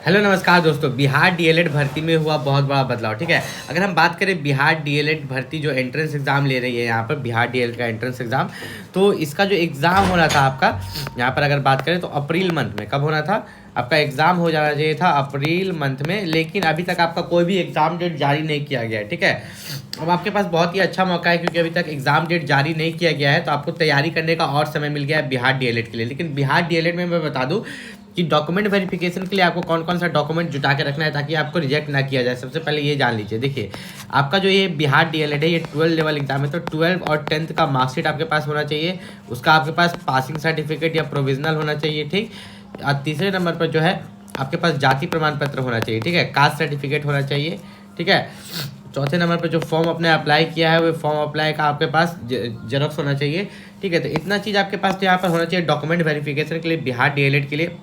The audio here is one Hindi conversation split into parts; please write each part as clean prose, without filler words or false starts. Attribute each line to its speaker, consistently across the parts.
Speaker 1: हेलो नमस्कार दोस्तों। बिहार डीएलएड भर्ती में हुआ बहुत बड़ा बदलाव। ठीक है, अगर हम बात करें बिहार डीएलएड भर्ती जो एंट्रेंस एग्ज़ाम ले रही है यहाँ पर बिहार डीएलएड का एंट्रेंस एग्ज़ाम, तो इसका जो एग्ज़ाम होना था आपका यहाँ पर अगर बात करें तो अप्रैल मंथ में कब होना था, आपका एग्ज़ाम हो जाना चाहिए था अप्रैल मंथ में, लेकिन अभी तक आपका कोई भी एग्ज़ाम डेट जारी नहीं किया गया है। ठीक है, अब आपके पास बहुत ही अच्छा मौका है क्योंकि अभी तक एग्ज़ाम डेट जारी नहीं किया गया है, तो आपको तैयारी करने का और समय मिल गया है बिहार डीएलएड के लिए। लेकिन बिहार डीएलएड में मैं बता दूं कि डॉक्यूमेंट वेरिफिकेशन के लिए आपको कौन कौन सा डॉक्यूमेंट जुटा के रखना है ताकि आपको रिजेक्ट ना किया जाए। सबसे पहले ये जान लीजिए, देखिए आपका जो ये बिहार डीएलएड है ये 12 लेवल एग्जाम है, तो 12 और 10th का मार्कशीट आपके पास होना चाहिए, उसका आपके पास पासिंग सर्टिफिकेट या प्रोविजनल होना चाहिए। ठीक, और तीसरे नंबर पर जो है आपके पास जाति प्रमाण पत्र होना चाहिए। ठीक है, कास्ट सर्टिफिकेट होना चाहिए। ठीक है, चौथे नंबर पर जो फॉर्म आपने अप्लाई किया है वो फॉर्म अप्लाई का आपके पास जेरॉक्स होना चाहिए। ठीक है, तो इतना चीज़ आपके पास तो यहाँ पर होना चाहिए डॉक्यूमेंट वेरिफिकेशन के लिए बिहार डीएलएड के लिए।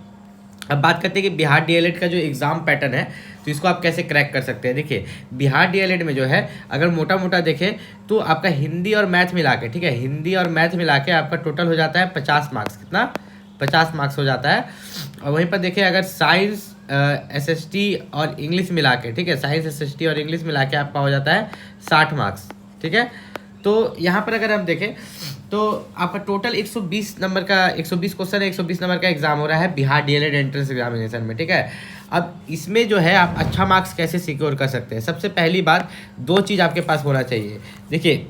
Speaker 1: अब बात करते हैं कि बिहार डीएलएड का जो एग्ज़ाम पैटर्न है तो इसको आप कैसे क्रैक कर सकते हैं। देखिए बिहार डीएलएड में जो है अगर मोटा मोटा देखें तो आपका हिंदी और मैथ मिला के, ठीक है, हिंदी और मैथ मिला के आपका टोटल हो जाता है 50 मार्क्स। कितना? 50 मार्क्स हो जाता है। और वहीं पर देखिए अगर साइंस एसएसटी और इंग्लिश मिला के, ठीक है, साइंस एसएसटी और इंग्लिश मिला के आपका हो जाता है 60 मार्क्स। ठीक है, तो यहाँ पर अगर हम देखें तो आपका टोटल 120 नंबर का 120 क्वेश्चन है, 120 नंबर का एग्जाम हो रहा है बिहार डीएलएड एंट्रेंस एग्जामिनेशन में। ठीक है, अब इसमें जो है आप अच्छा मार्क्स कैसे सिक्योर कर सकते हैं। सबसे पहली बात, दो चीज़ आपके पास होना चाहिए। देखिए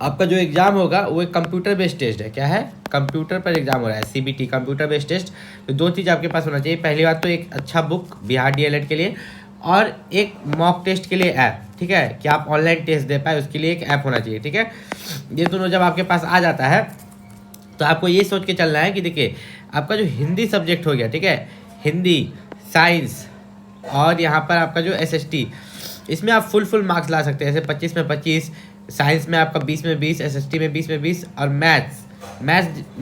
Speaker 1: आपका जो एग्ज़ाम होगा वो एक कंप्यूटर बेस्ड टेस्ट है। क्या है? कंप्यूटर पर एग्जाम हो रहा है, सीबीटी कंप्यूटर बेस्ड टेस्ट। तो दो चीज़ आपके पास होना चाहिए। पहली बात तो एक अच्छा बुक बिहार डीएलएड के लिए, और एक मॉक टेस्ट के लिए ऐप। ठीक है, कि आप ऑनलाइन टेस्ट दे पाए उसके लिए एक ऐप होना चाहिए। ठीक है, ये दोनों जब आपके पास आ जाता है तो आपको ये सोच के चलना है कि देखिए आपका जो हिंदी सब्जेक्ट हो गया, ठीक है, हिंदी, साइंस और यहाँ पर आपका जो एसएसटी, इसमें आप फुल मार्क्स ला सकते हैं। जैसे 25 में 25, साइंस में आपका 20 में 20, एसएसटी में 20 में 20, और मैथ्स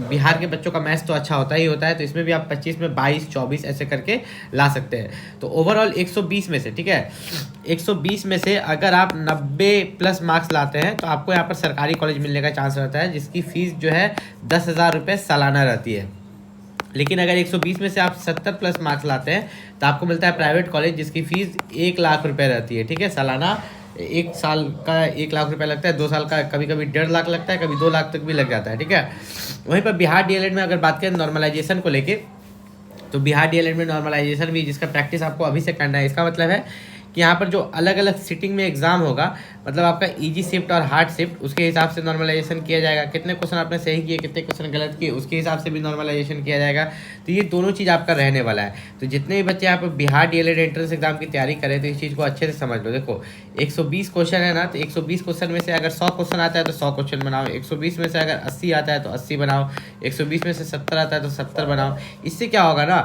Speaker 1: बिहार के बच्चों का मैथ्स तो अच्छा होता ही होता है, तो इसमें भी आप 25 में 22, 24 ऐसे करके ला सकते हैं। तो ओवरऑल 120 में से, ठीक है, 120 में से अगर आप 90 प्लस मार्क्स लाते हैं तो आपको यहाँ पर सरकारी कॉलेज मिलने का चांस रहता है, जिसकी फ़ीस जो है 10,000 रुपये सालाना रहती है। लेकिन अगर 120 में से आप 70 प्लस मार्क्स लाते हैं तो आपको मिलता है प्राइवेट कॉलेज, जिसकी फ़ीस 1 लाख रुपये रहती है। ठीक है, सालाना। 1 साल का 1 लाख रुपये लगता है, 2 साल का कभी कभी 1.5 लाख लगता है, कभी 2 लाख तक भी लग जाता है। ठीक है, वहीं पर बिहार डीएलएड में अगर बात करें नॉर्मलाइजेशन को लेके, तो बिहार डीएलएड में नॉर्मलाइजेशन भी जिसका प्रैक्टिस आपको अभी से करना है। इसका मतलब है कि यहाँ पर जो अलग अलग सिटिंग में एग्जाम होगा, मतलब आपका इजी शिफ्ट और हार्ड शिफ्ट, उसके हिसाब से नॉर्मलाइजेशन किया जाएगा। कितने क्वेश्चन आपने सही किए, कितने क्वेश्चन गलत किए, उसके हिसाब से भी नॉर्मलाइजेशन किया जाएगा। तो ये दोनों चीज़ आपका रहने वाला है। तो जितने भी बच्चे यहाँ पर बिहार डीएलएड एंट्रेंस एग्जाम की तैयारी करें तो इस चीज़ को अच्छे से समझ लो। देखो 120 क्वेश्चन है ना, तो 120 क्वेश्चन में से अगर 100 क्वेश्चन आता है तो 100 क्वेश्चन बनाओ, 120 में से अगर 80 आता है तो 80 बनाओ, 120 में से 70 आता है तो 70 बनाओ। इससे क्या होगा ना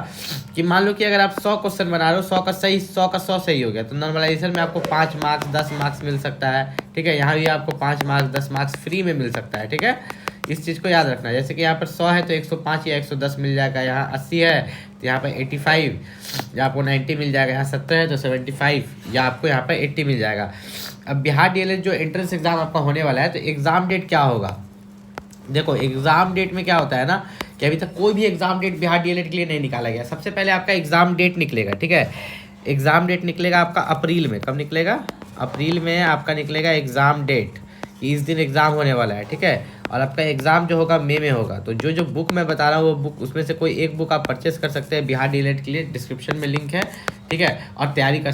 Speaker 1: कि मान लो कि अगर आप 100 क्वेश्चन बना रहे हो, 100 का सही, 100 का 100 सही हो गया, तो नॉर्मलाइजेशन में आपको 5 मार्क्स 10 मार्क्स मिल सकता है। ठीक है, यहाँ भी आपको 5 मार्क्स 10 मार्क्स फ्री में मिल सकता है। ठीक है, इस चीज़ को याद रखना है। जैसे कि यहाँ पर 100 है तो 105 या 110 मिल जाएगा, यहाँ 80 है तो यहाँ पर 85 या आपको 90 मिल जाएगा, यहाँ 70 है तो 75 या आपको यहाँ पर 80 मिल जाएगा। अब बिहार डीएलएड जो एंट्रेंस एग्जाम आपका होने वाला है, तो एग्ज़ाम डेट क्या होगा। देखो एग्ज़ाम डेट में क्या होता है ना कि अभी तक कोई भी एग्ज़ाम डेट बिहार डीएलएड के लिए नहीं निकाला गया। सबसे पहले आपका एग्ज़ाम डेट निकलेगा। ठीक है, एग्ज़ाम डेट निकलेगा आपका अप्रैल में। कब निकलेगा? अप्रैल में आपका निकलेगा एग्ज़ाम डेट, इस दिन एग्ज़ाम होने वाला है। ठीक है, और आपका एग्ज़ाम जो होगा मई में होगा। तो जो बुक मैं बता रहा हूँ वो बुक, उसमें से कोई एक बुक आप परचेस कर सकते हैं बिहार डीएलएड के लिए, डिस्क्रिप्शन में लिंक है। ठीक है, और तैयारी कर